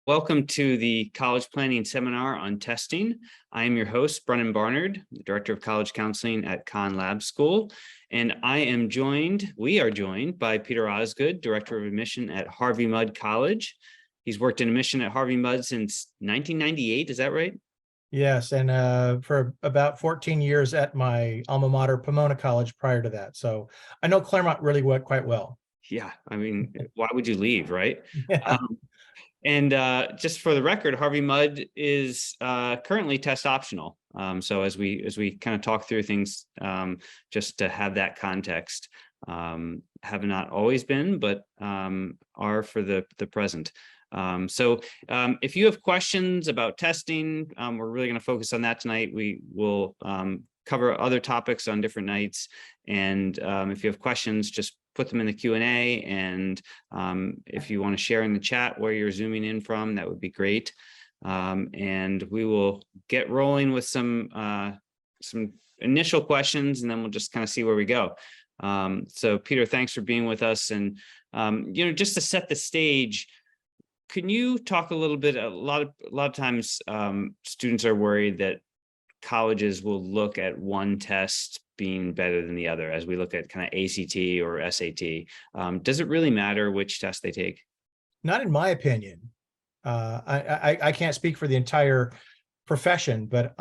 Welcome to the College Planning Seminar on Testing. I am your host, Brennan Barnard, the Director of College Counseling at Conn Lab School. And we are joined by Peter Osgood, Director of Admission at Harvey Mudd College. He's worked in admission at Harvey Mudd since 1998, is that right? Yes, and for about 14 years at my alma mater, Pomona College, prior to that. So I know Claremont really quite well. Yeah, I mean, why would you leave, right? Yeah. And just for the record, Harvey Mudd is currently test optional. So as we kind of talk through things, just to have that context, have not always been, but are for the present. So if you have questions about testing, we're really going to focus on that tonight. We will cover other topics on different nights. And if you have questions, just put them in the Q&A. And if you want to share in the chat where you're zooming in from, that would be great. And we will get rolling with some initial questions, and then we'll just kind of see where we go. So Peter, thanks for being with us. And just to set the stage, can you talk a little bit? A lot of times students are worried that colleges will look at one test being better than the other as we look at kind of ACT or SAT. Does it really matter which test they take? Not in my opinion. I can't speak for the entire profession, but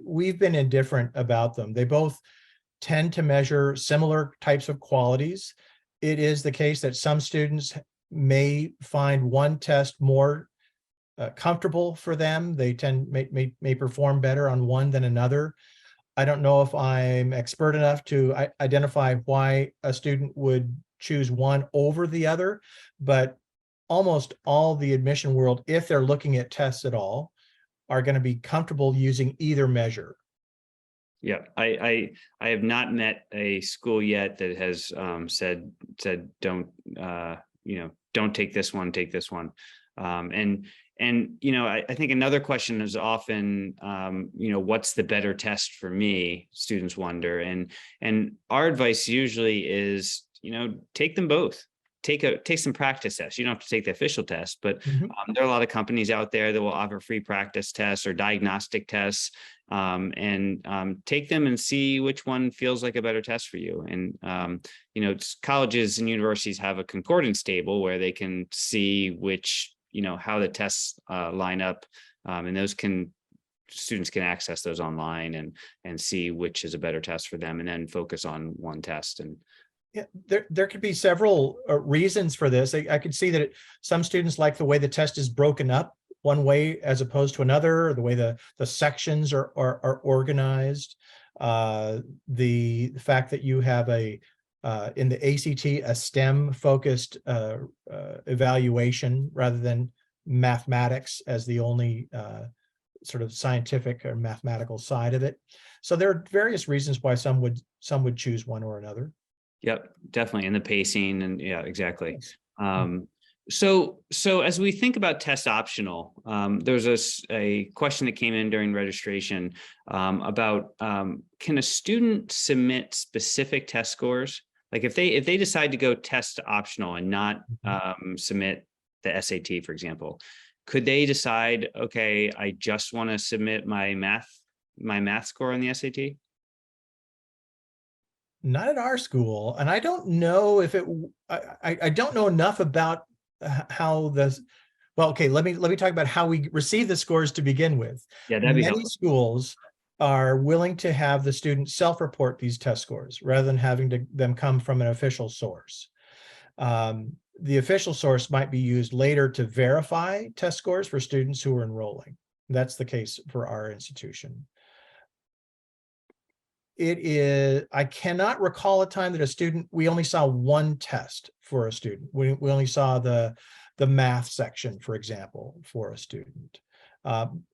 we've been indifferent about them. They both tend to measure similar types of qualities. It is the case that some students may find one test more comfortable for them. They may perform better on one than another. I don't know if I'm expert enough to identify why a student would choose one over the other, but almost all the admission world, if they're looking at tests at all, are going to be comfortable using either measure. Yeah, I have not met a school yet that has said don't don't take this one, take this one. I think another question is often, what's the better test for me? Students wonder, and our advice usually is, take them both. Take some practice tests. You don't have to take the official test, but there are a lot of companies out there that will offer free practice tests or diagnostic tests, and take them and see which one feels like a better test for you. And colleges and universities have a concordance table where they can see which, how the tests line up, and students can access those online and see which is a better test for them, and then focus on one test. And yeah, there could be several reasons for this. I could see that some students like the way the test is broken up one way as opposed to another, or the way the sections are organized. The fact that you have in the ACT, a STEM focused evaluation rather than mathematics as the only sort of scientific or mathematical side of it. So there are various reasons why some would choose one or another. Yep, definitely. And the pacing, and yeah, exactly. So as we think about test optional, there's a question that came in during registration about can a student submit specific test scores? Like if they decide to go test optional and not submit the SAT, for example, could they decide, okay, I just want to submit my math score on the SAT? Not at our school, and I don't know if I don't know enough about how this. Well, okay, let me talk about how we receive the scores to begin with. Yeah, that'd be Many helpful. schools are willing to have the student self-report these test scores rather than having them come from an official source. The official source might be used later to verify test scores for students who are enrolling. That's the case for our institution. I cannot recall a time that we only saw one test for a student. We only saw the math section, for example, for a student.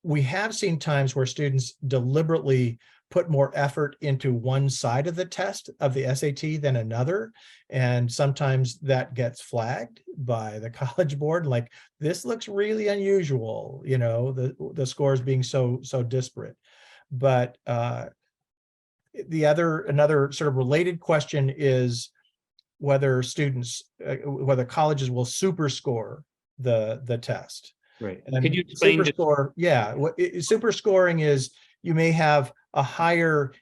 We have seen times where students deliberately put more effort into one side of the test of the SAT than another. And sometimes that gets flagged by the College Board, like, this looks really unusual, the scores being so disparate. But another sort of related question is whether colleges will super score the test. Right. Could And you explain super just, score, yeah, super scoring is you may have a higher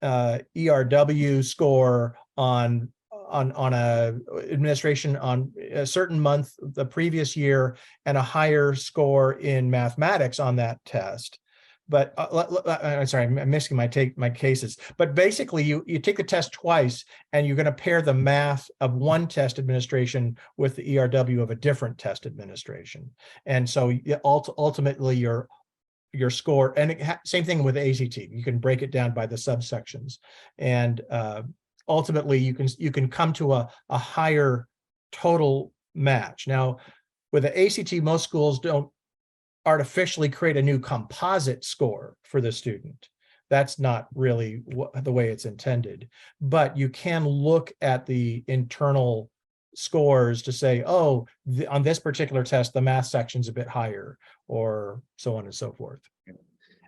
ERW score on a administration on a certain month the previous year, and a higher score in mathematics on that test. But I'm sorry, I'm missing my cases. But basically, you take the test twice, and you're going to pair the math of one test administration with the ERW of a different test administration, and so ultimately your score, and same thing with ACT. You can break it down by the subsections, and ultimately you can come to a higher total match. Now, with the ACT, most schools don't artificially create a new composite score for the student. That's not really the way it's intended, but you can look at the internal scores to say, oh, on this particular test, the math section's a bit higher, or so on and so forth.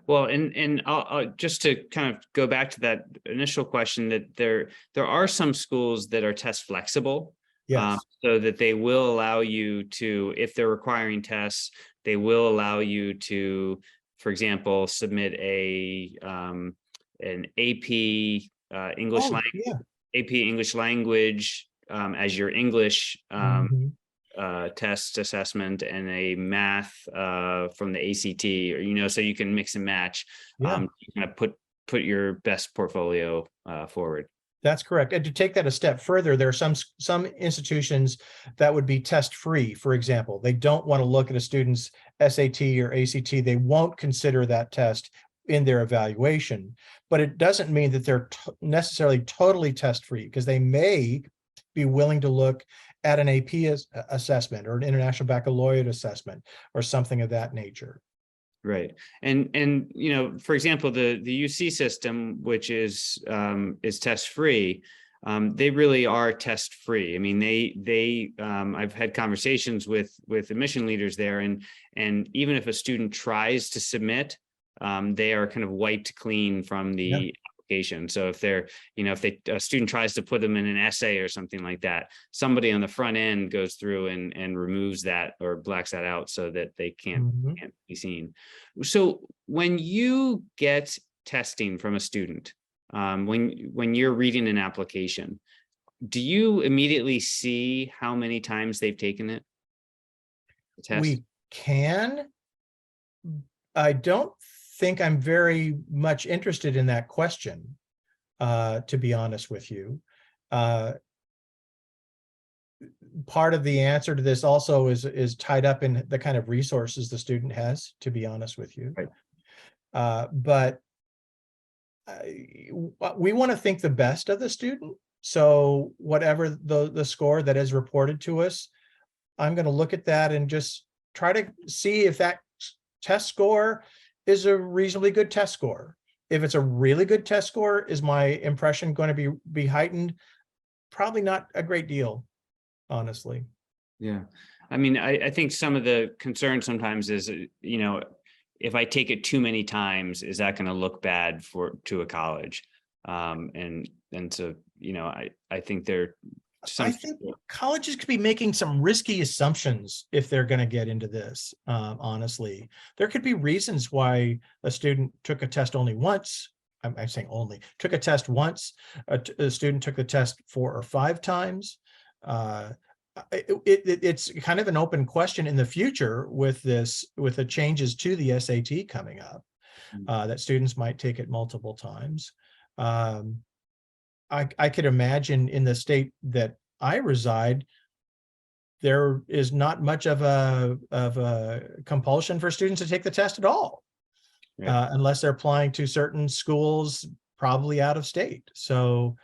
well, and I'll just to kind of go back to that initial question, that there are some schools that are test flexible, Yes. so that they will allow you to, if they're requiring tests, they will allow you to, for example, submit an AP English Oh, language, yeah. AP English language as your English Mhm. test assessment, and a math from the ACT, or so you can mix and match, Yeah. to kind of put your best portfolio forward. That's correct. And to take that a step further, there are some institutions that would be test-free, for example. They don't want to look at a student's SAT or ACT. They won't consider that test in their evaluation. But it doesn't mean that they're necessarily totally test-free, because they may be willing to look at an AP assessment or an International Baccalaureate assessment or something of that nature. Right. And for example, the UC system, which is test free, they really are test free. I mean, they I've had conversations with admission leaders there, and even if a student tries to submit, they are kind of wiped clean from Yeah. the application. So if a student tries to put them in an essay or something like that, somebody on the front end goes through and removes that or blacks that out so that they can't Mhm. be seen. So when you get testing from a student, when you're reading an application, do you immediately see how many times they've taken it, the test? We can. I don't think I'm very much interested in that question, to be honest with you. Uh, Part of the answer to this also is tied up in the kind of resources the student has, to be honest with you. Right. But we want to think the best of the student. So whatever the score that is reported to us, I'm going to look at that and just try to see if that test score is a reasonably good test score. If it's a really good test score, is my impression going to be heightened? Probably not a great deal, honestly. Yeah. I mean, I think some of the concern sometimes is, if I take it too many times, is that going to look bad to a college? And so, I think there I some think colleges could be making some risky assumptions if they're going to get into this. Honestly, there could be reasons why a student took a test only once. I'm saying only took a test once. A student took the test 4 or 5 times. It's kind of an open question in the future with the changes to the SAT coming up, that students might take it multiple times. Um, I could imagine in the state that I reside, there is not much of a compulsion for students to take the test at all, right. unless they're applying to certain schools, probably out of state. So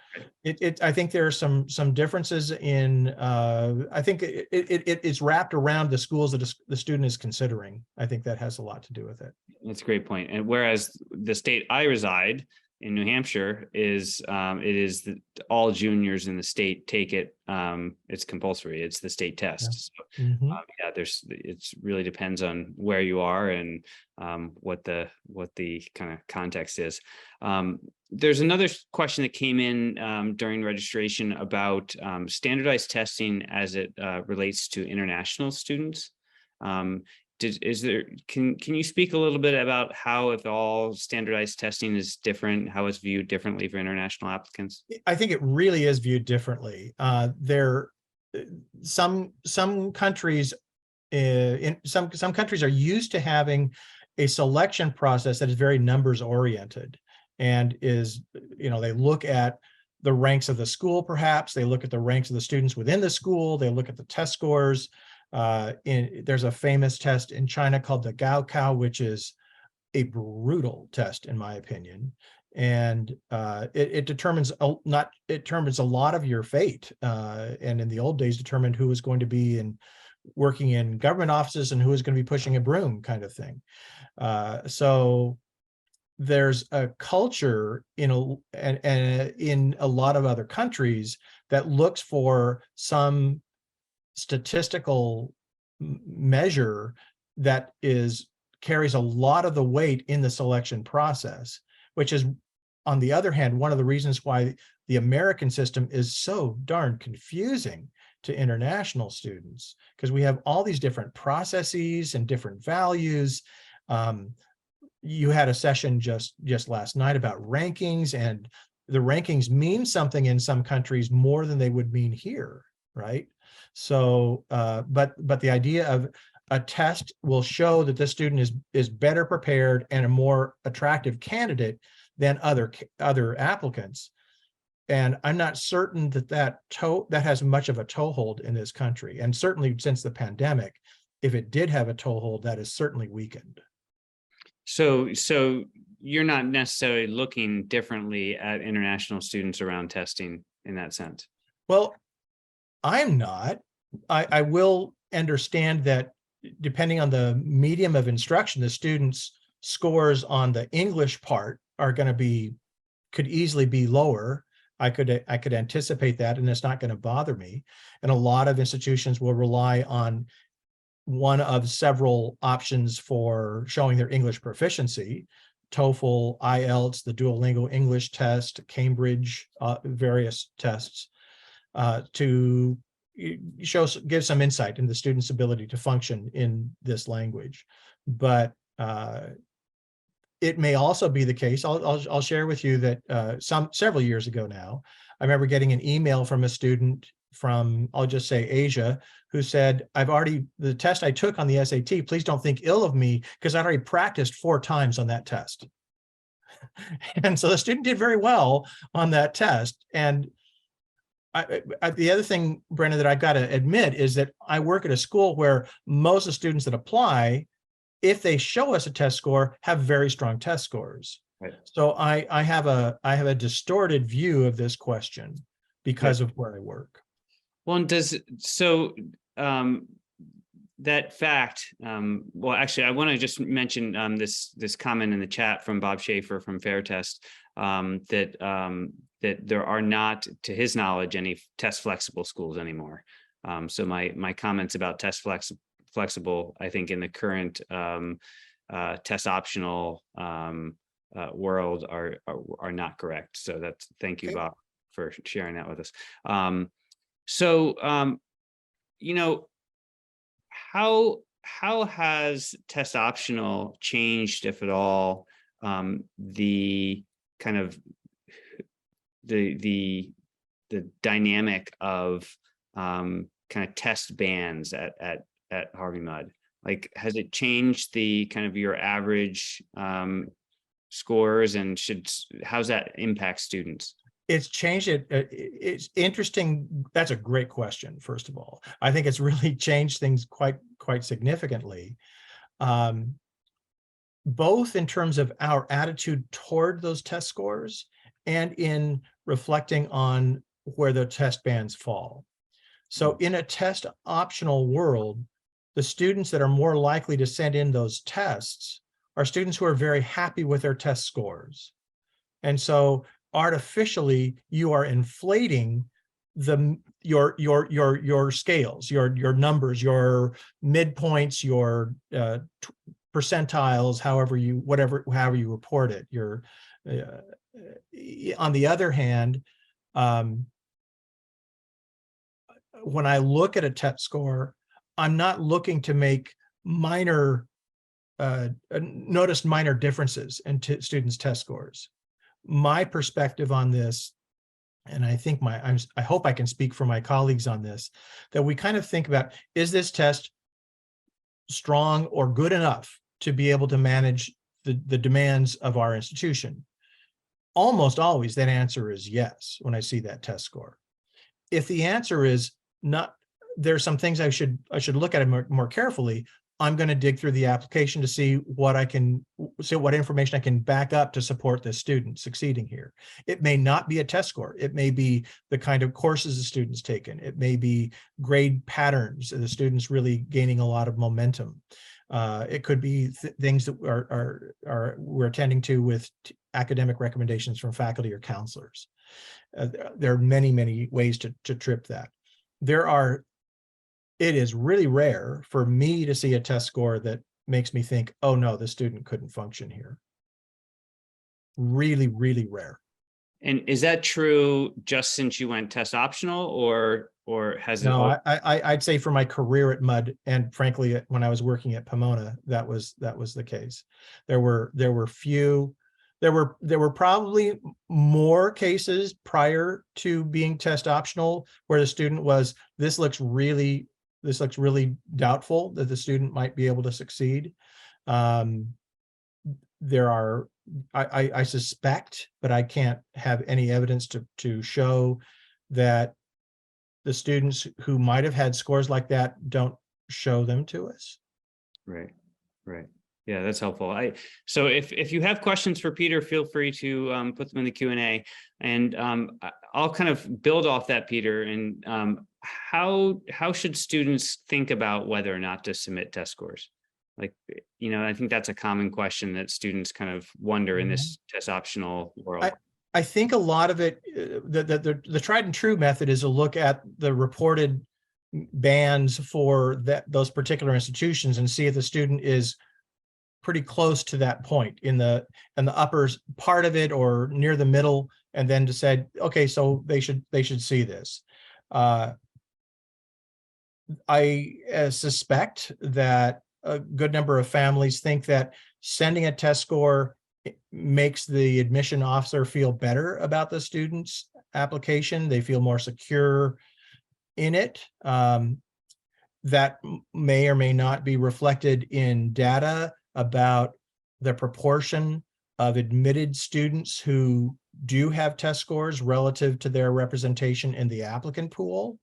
I think there are some differences in, I think it's wrapped around the schools that the student is considering. I think that has a lot to do with it. That's a great point. And whereas the state I reside in, New Hampshire, it is that all juniors in the state take it. It's compulsory. It's the state test. So Mhm. yeah, it really depends on where you are and what the kind of context is. There's another question that came in during registration about standardized testing as it relates to international students. is there, can you speak a little bit about how, if all standardized testing is different, how it's viewed differently for international applicants? I think it really is viewed differently. Some countries in some countries are used to having a selection process that is very numbers oriented, and is, they look at the ranks of the school, perhaps they look at the ranks of the students within the school, they look at the test scores. There's a famous test in China called the Gaokao, which is a brutal test, in my opinion. And it determines a lot of your fate. And in the old days, determined who was going to be working in government offices and who was going to be pushing a broom, kind of thing. So there's a culture in a lot of other countries that looks for some statistical measure that carries a lot of the weight in the selection process, which is, on the other hand, one of the reasons why the American system is so darn confusing to international students, because we have all these different processes and different values. You had a session just last night about rankings, and the rankings mean something in some countries more than they would mean here, right? So, but the idea of a test will show that the student is better prepared and a more attractive candidate than other applicants. And I'm not certain that has much of a toehold in this country. And certainly since the pandemic, if it did have a toehold, that is certainly weakened. So you're not necessarily looking differently at international students around testing in that sense? Well, I'm not. I will understand that depending on the medium of instruction, the students' scores on the English part are going to could easily be lower. I could anticipate that, and it's not going to bother me. And a lot of institutions will rely on one of several options for showing their English proficiency: TOEFL, IELTS, the Duolingo English test, Cambridge, various tests, to give some insight in the student's ability to function in this language. But it may also be the case. I'll share with you that several years ago now, I remember getting an email from a student from, I'll just say, Asia, who said, the test I took on the SAT, please don't think ill of me because I'd already practiced 4 times on that test. And so the student did very well on that test. And the other thing, Brendan, that I've got to admit is that I work at a school where most of the students that apply, if they show us a test score, have very strong test scores. Right. So I have a distorted view of this question because of where I work. Well, and that fact, well, actually, I want to just mention this comment in the chat from Bob Schaefer from Fair Test, that there are not, to his knowledge, any test flexible schools anymore. So my comments about test flexible, I think in the current test optional world are not correct. So thank you, Okay. Bob, for sharing that with us. How has test optional changed, if at all, the kind of the dynamic of kind of test bands at Harvey Mudd? Like, has it changed the kind of your average scores, and how's that impact students? It's changed it. It's interesting. That's a great question. First of all, I think it's really changed things quite significantly, both in terms of our attitude toward those test scores and in reflecting on where the test bands fall. So in a test optional world, the students that are more likely to send in those tests are students who are very happy with their test scores. And so artificially, you are inflating your scales, your numbers, your midpoints, your percentiles, however you report it. On the other hand, when I look at a test score, I'm not looking to make minor noticed minor differences in students' test scores. My perspective on this, and I think I hope I can speak for my colleagues on this, that we kind of think about, is this test strong or good enough to be able to manage the demands of our institution? Almost always that answer is yes when I see that test score. If the answer is not, there's some things I should look at it more carefully. I'm going to dig through the application to see what information I can back up to support the student succeeding here. It may not be a test score. It may be the kind of courses the student's taken. It may be grade patterns, the students really gaining a lot of momentum. It could be things that we're attending to with academic recommendations from faculty or counselors. There are many ways to trip that. It is really rare for me to see a test score that makes me think, oh no, the student couldn't function here. Really, really rare. And is that true just since you went test optional, or has it? No, I'd say for my career at Mudd, and frankly, when I was working at Pomona, that was the case. There were probably more cases prior to being test optional where the student was, this looks really doubtful that the student might be able to succeed. There are, I suspect, but I can't have any evidence to show that the students who might have had scores like that don't show them to us. Right. Yeah, that's helpful. So if you have questions for Peter, feel free to put them in the Q&A, and I'll kind of build off that, Peter. And how should students think about whether or not to submit test scores? Like, I think that's a common question that students kind of wonder in this test optional world. I think a lot of it, the tried and true method is to look at the reported bands for those particular institutions and see if the student is pretty close to that point in the upper part of it or near the middle, and then decide, okay, so they should see this. I suspect that a good number of families think that sending a test score makes the admission officer feel better about the student's application. They feel more secure in it. That may or may not be reflected in data about the proportion of admitted students who do have test scores relative to their representation in the applicant pool.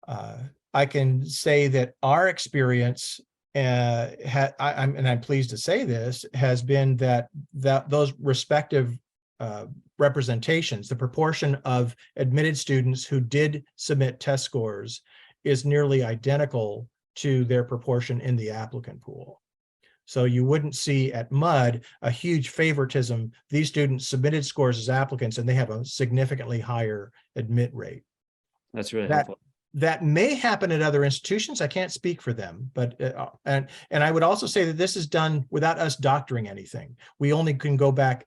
I can say that our experience, I'm pleased to say this, has been that those respective representations, the proportion of admitted students who did submit test scores, is nearly identical to their proportion in the applicant pool. So you wouldn't see at Mudd a huge favoritism. These students submitted scores as applicants and they have a significantly higher admit rate. That's really helpful. That may happen at other institutions. I can't speak for them, but and I would also say that this is done without us doctoring anything. We only can go back.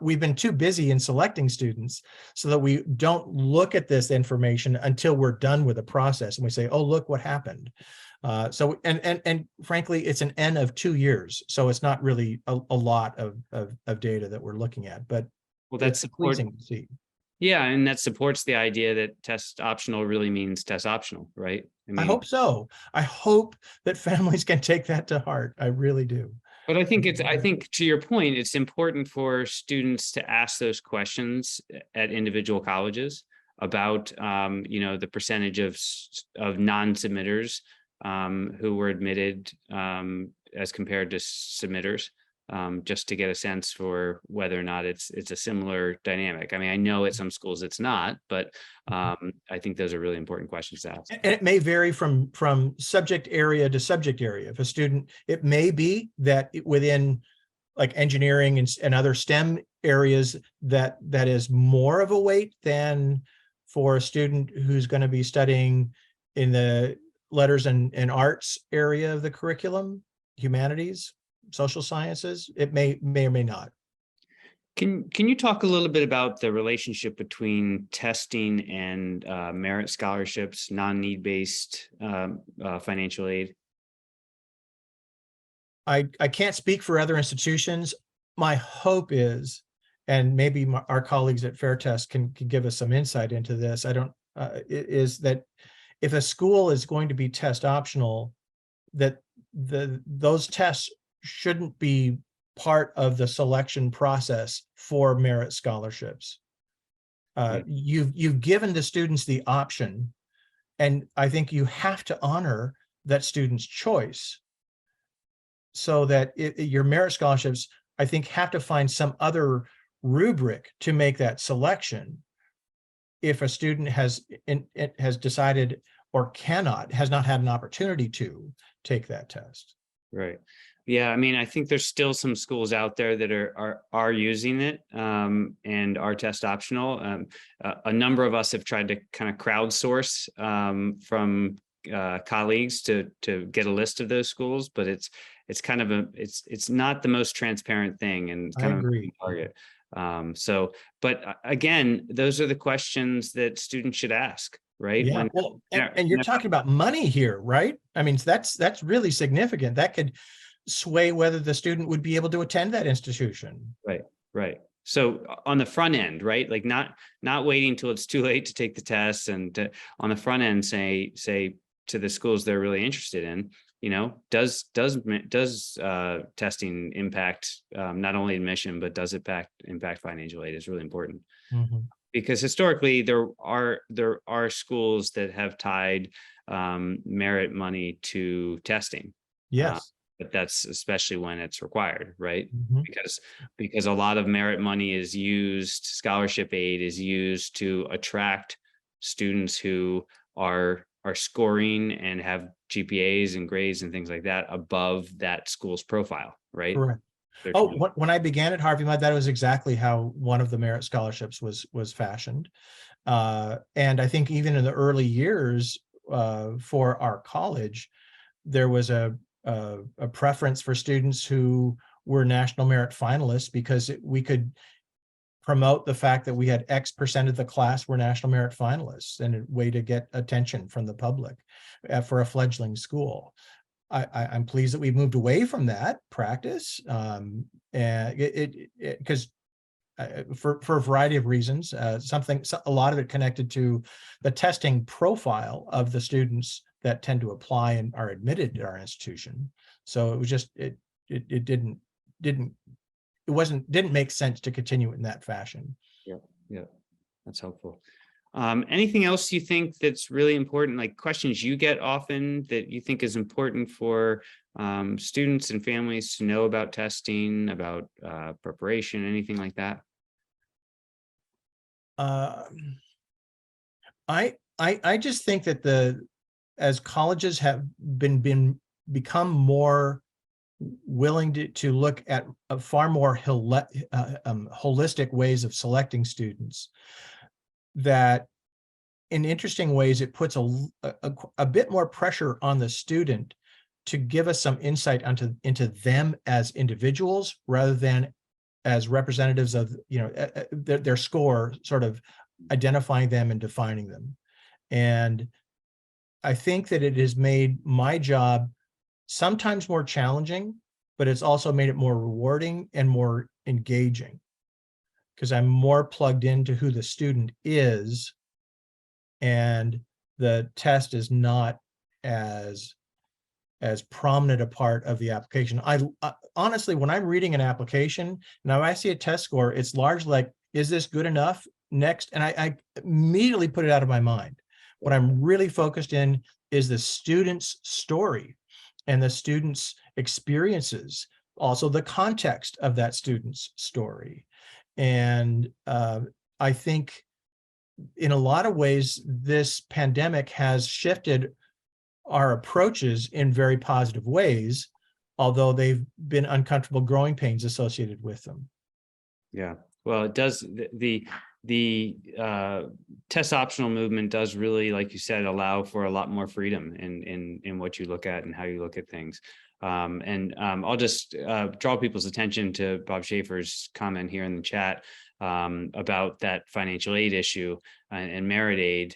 We've been too busy in selecting students so that we don't look at this information until we're done with the process and we say, oh, look what happened. So frankly, it's an N of 2 years, so it's not really a lot of data that we're looking at, but well, that's pleasing to see. Yeah, and that supports the idea that test optional really means test optional, right? I hope so. I hope that families can take that to heart. I really do. But I think to your point, it's important for students to ask those questions at individual colleges about, the percentage of non-submitters who were admitted as compared to submitters. Just to get a sense for whether or not it's a similar dynamic. I mean, I know at some schools it's not, but I think those are really important questions to ask. And it may vary from subject area to subject area. If a student, it may be that within like engineering and other STEM areas that is more of a weight than for a student who's going to be studying in the letters and arts area of the curriculum, humanities, social sciences. It may or may not. Can you talk a little bit about the relationship between testing and merit scholarships, non-need based financial aid? I can't speak for other institutions. My hope is, and maybe our colleagues at Fair Test can give us some insight into this. I don't, is that if a school is going to be test optional, that those tests shouldn't be part of the selection process for merit scholarships. Yeah. You've given the students the option, and I think you have to honor that student's choice, so that your merit scholarships, I think, have to find some other rubric to make that selection if a student has decided or has not had an opportunity to take that test. Right. Yeah. I mean, I think there's still some schools out there that are using it, and are test optional. A number of us have tried to kind of crowdsource from colleagues to get a list of those schools, but it's kind of it's not the most transparent thing, and I kind of a agree. moving target. So, but again, those are the questions that students should ask, right? Yeah, When well, and you're talking about money here, right? I mean, that's really significant. That could sway whether the student would be able to attend that institution. Right, right. So on the front end, right? Like not waiting till it's too late to take the tests, and on the front end, say to the schools they're really interested in, does testing impact not only admission, but does it impact financial aid is really important. Mhm. Because historically there are schools that have tied merit money to testing. Uh, Yes. but that's especially when it's required, right? Mhm. Because a lot of merit money is used, scholarship aid is used to attract students who are scoring and have GPAs and grades and things like that above that school's profile, right? Correct. They're Oh, trying. when I began at Harvey Mudd, that was exactly how one of the merit scholarships was fashioned. And I think even in the early years, for our college, there was a preference for students who were national merit finalists, because we could promote the fact that we had X% of the class were national merit finalists, and a way to get attention from the public for a fledgling school. I'm pleased that we've moved away from that practice, and because for a variety of reasons, a lot of it connected to the testing profile of the students that tend to apply and are admitted to our institution. So it was just it didn't didn't make sense to continue it in that fashion. Yeah, yeah, that's helpful. Anything else you think that's really important, like questions you get often that you think is important for students and families to know about testing, about preparation, anything like that? Um, I just think that as colleges have become more willing to look at a far more holistic ways of selecting students, that in interesting ways it puts a bit more pressure on the student to give us some insight into them as individuals, rather than as representatives of their score, sort of identifying them and defining them. And I think that it has made my job sometimes more challenging, but it's also made it more rewarding and more engaging, because I'm more plugged into who the student is, and the test is not as prominent a part of the application. I honestly, when I'm reading an application, now I see a test score, it's largely like, is this good enough? Next. And I immediately put it out of my mind. What I'm really focused in is the student's story and the student's experiences, also the context of that student's story. And I think in a lot of ways, this pandemic has shifted our approaches in very positive ways, although they've been uncomfortable growing pains associated with them. Yeah, well, it does. The test optional movement does really, like you said, allow for a lot more freedom in what you look at and how you look at things. I'll just draw people's attention to Bob Schaefer's comment here in the chat about that financial aid issue and merit aid.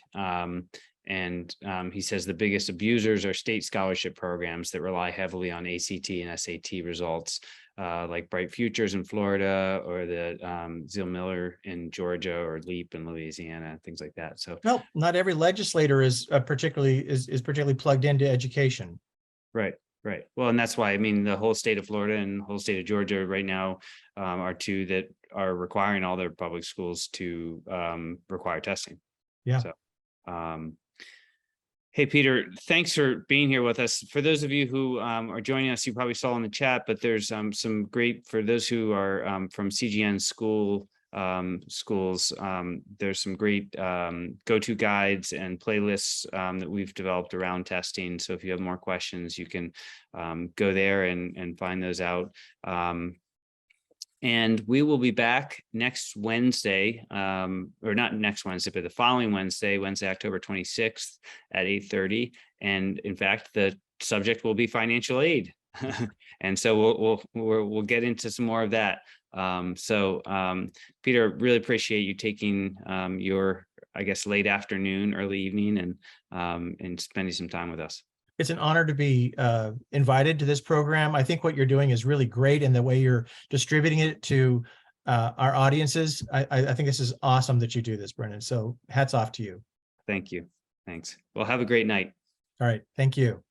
And he says the biggest abusers are state scholarship programs that rely heavily on ACT and SAT results, like Bright Futures in Florida, or the Zeal Miller in Georgia, or LEAP in Louisiana, things like that. So, Well, not every legislator is particularly plugged into education. right. Right. Well, and that's why, I mean, the whole state of Florida and the whole state of Georgia right now are two that are requiring all their public schools to require testing. Yeah. So, hey, Peter, thanks for being here with us. For those of you who are joining us, you probably saw in the chat, but there's some great, for those who are from CGN schools, there's some great go-to guides and playlists that we've developed around testing. So if you have more questions, you can go there and find those out. And we will be back next Wednesday, or not next Wednesday, but the following Wednesday, October 26th at 8:30. And in fact, the subject will be financial aid. And so we'll get into some more of that. Peter, really appreciate you taking your, I guess, late afternoon, early evening, and spending some time with us. It's an honor to be invited to this program. I think what you're doing is really great, and the way you're distributing it to our audiences. I think this is awesome that you do this, Brendan. So hats off to you. Thank you. Thanks. Well, have a great night. All right. Thank you.